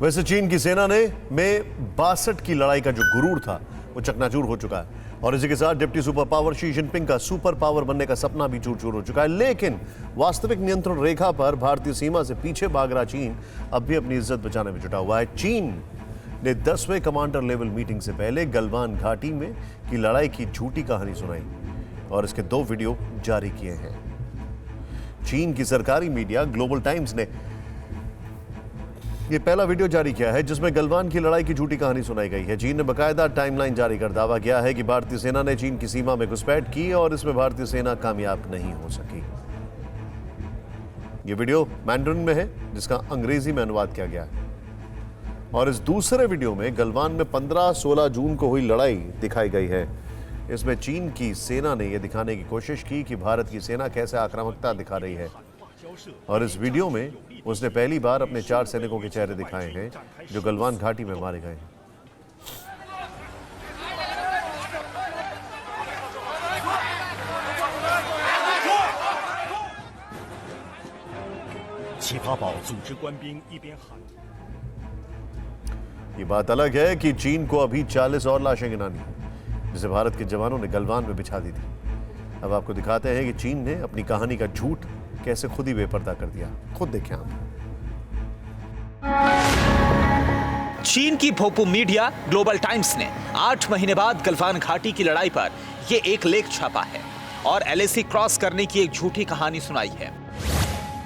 वैसे चीन की सेना ने में 62 की लड़ाई का जो गुरूर था वो चकनाचूर हो चुका है और इसी के साथ deputy super power Xi Jinping का सुपर पावर बनने का सपना भी चूर चूर हो चुका है। लेकिन वास्तविक नियंत्रण रेखा पर भारतीय सीमा से पीछे भाग रहा चीन अब भी अपनी इज्जत बचाने में जुटा हुआ है। चीन ने 10वें कमांडर लेवल मीटिंग से पहले गलवान घाटी में की लड़ाई की झूठी कहानी सुनाई और इसके 2 वीडियो जारी किए हैं। चीन की सरकारी मीडिया ग्लोबल टाइम्स ने ये पहला वीडियो जारी किया है जिसमें गलवान की लड़ाई की झूठी कहानी सुनाई गई है। चीन ने बकायदा टाइमलाइन जारी कर दावा किया है कि भारतीय सेना ने चीन की सीमा में घुसपैठ की और इसमें भारतीय सेना कामयाब नहीं हो सकी। ये वीडियो मैंडरिन में है जिसका अंग्रेजी में अनुवाद किया गया है और इस दूसरे वीडियो में गलवान में 15-16 जून को हुई लड़ाई दिखाई गई है। इसमें चीन की सेना ने यह दिखाने की कोशिश की कि भारत की सेना कैसे आक्रामकता दिखा रही है और इस वीडियो में उसने पहली बार अपने 4 सैनिकों के चेहरे दिखाए हैं जो गलवान घाटी में मारे गए हैं। ये बात अलग है कि चीन को अभी 40 और लाशें गिनानी है जिसे भारत के जवानों ने गलवान में बिछा दी थी। अब आपको दिखाते हैं कि चीन ने अपनी कहानी का झूठ कैसे खुद ही बेपर्दा कर दिया। खुद देखें आप। चीन की भोपू मीडिया ग्लोबल टाइम्स ने 8 महीने बाद गलवान घाटी की लड़ाई पर यह एक लेख छापा है और एलएसी क्रॉस करने की एक झूठी कहानी सुनाई है।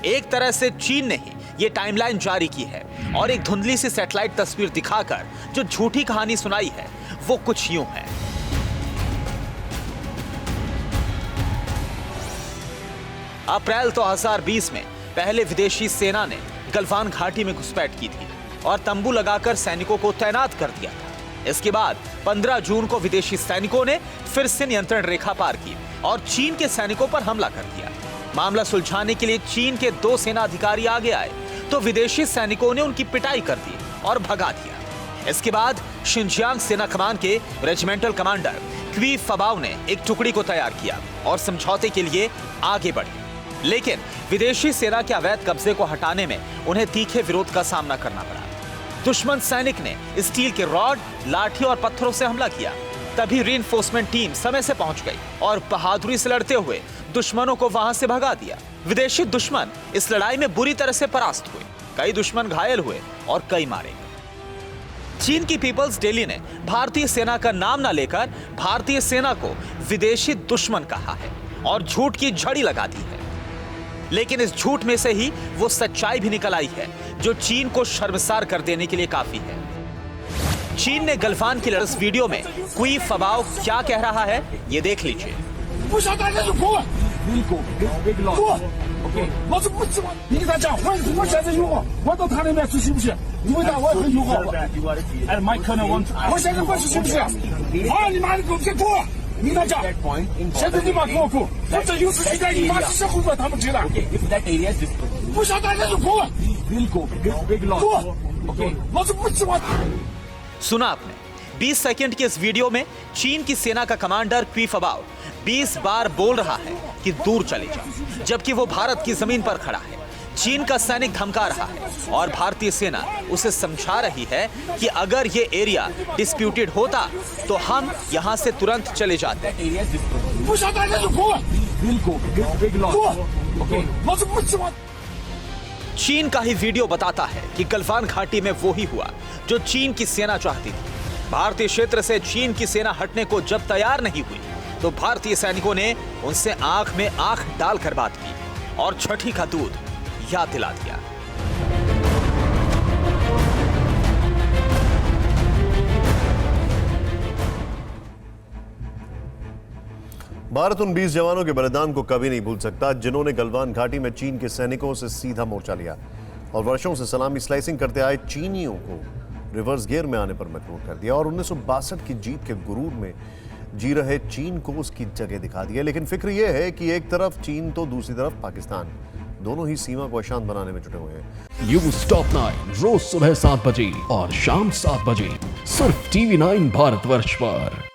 एक तरह से चीन ने ही ये टाइमलाइन जारी की है और एक धुंधली सी सैटेलाइट तस्वीर दिखाकर जो झूठी कहानी सुनाई है वो कुछ यूं है। अप्रैल 2020 में पहले विदेशी सेना ने गलवान घाटी में घुसपैठ की थी और तंबू लगाकर सैनिकों को तैनात कर दिया था। इसके बाद 15 जून को विदेशी सैनिकों ने फिर से नियंत्रण रेखा पार की और चीन के सैनिकों पर हमला कर दिया। मामला सुलझाने के लिए चीन के 2 सेना अधिकारी आगे आए तो विदेशी सैनिकों ने उनकी पिटाई कर दी और भगा दिया। इसके बाद शिनजियांग सेना कमान के रेजिमेंटल कमांडर क्वी फबाओ ने एक टुकड़ी को तैयार किया और समझौते के लिए आगे बढ़े। लेकिन विदेशी सेना के अवैध कब्जे को हटाने में उन्हें तीखे विरोध का सामना करना पड़ा। दुश्मन सैनिक ने स्टील के रॉड, लाठी और पत्थरों से हमला किया। तभी रीइंफोर्समेंट टीम समय से पहुंच गई और बहादुरी से लड़ते हुए दुश्मनों को वहां से भगा दिया। विदेशी दुश्मन इस लड़ाई में बुरी तरह से परास्त हुए। कई दुश्मन घायल हुए और कई मारे गए। चीन की पीपल्स डेली ने भारतीय सेना का नाम न लेकर भारतीय सेना को विदेशी दुश्मन कहा है और झूठ की झड़ी लगा दी है। लेकिन इस झूठ में से ही वो सच्चाई भी निकल आई है जो चीन को शर्मसार कर देने के लिए काफी है। चीन ने गलवान की लड़ाई वीडियो में क्वी फबाओ क्या कह रहा है ये देख लीजिए। सुना आपने 20 सेकंड के इस वीडियो में चीन की सेना का कमांडर क्वी फबाओ 20 बार बोल रहा है कि दूर चले जाओ, जबकि वो भारत की जमीन पर खड़ा है। चीन का सैनिक धमका रहा है और भारतीय सेना उसे समझा रही है कि अगर ये एरिया डिस्प्यूटेड होता तो हम यहां से तुरंत चले जाते। चीन का ही वीडियो बताता है कि गलवान घाटी में वो ही हुआ जो चीन की सेना चाहती थी। भारतीय क्षेत्र से चीन की सेना हटने को जब तैयार नहीं हुई तो भारतीय सैनिकों ने उनसे आंख में आंख डालकर बात की और छठी का दूध याद दिला दिया। भारत उन 20 जवानों के बलिदान को कभी नहीं भूल सकता जिन्होंने गलवान घाटी में चीन के सैनिकों से सीधा मोर्चा लिया और वर्षों से सलामी स्लाइसिंग करते आए चीनियों को रिवर्स गियर में आने पर मजबूर कर दिया और 1962 की जीत के गुरूर में जी रहे चीन को उसकी जगह दिखा दिया। लेकिन फिक्र यह है कि एक तरफ चीन तो दूसरी तरफ पाकिस्तान, दोनों ही सीमा को अशांत बनाने में जुटे हुए हैं। न्यूज़ टॉप 9 रोज सुबह 7 बजे और शाम 7 बजे सिर्फ TV9 भारतवर्ष पर।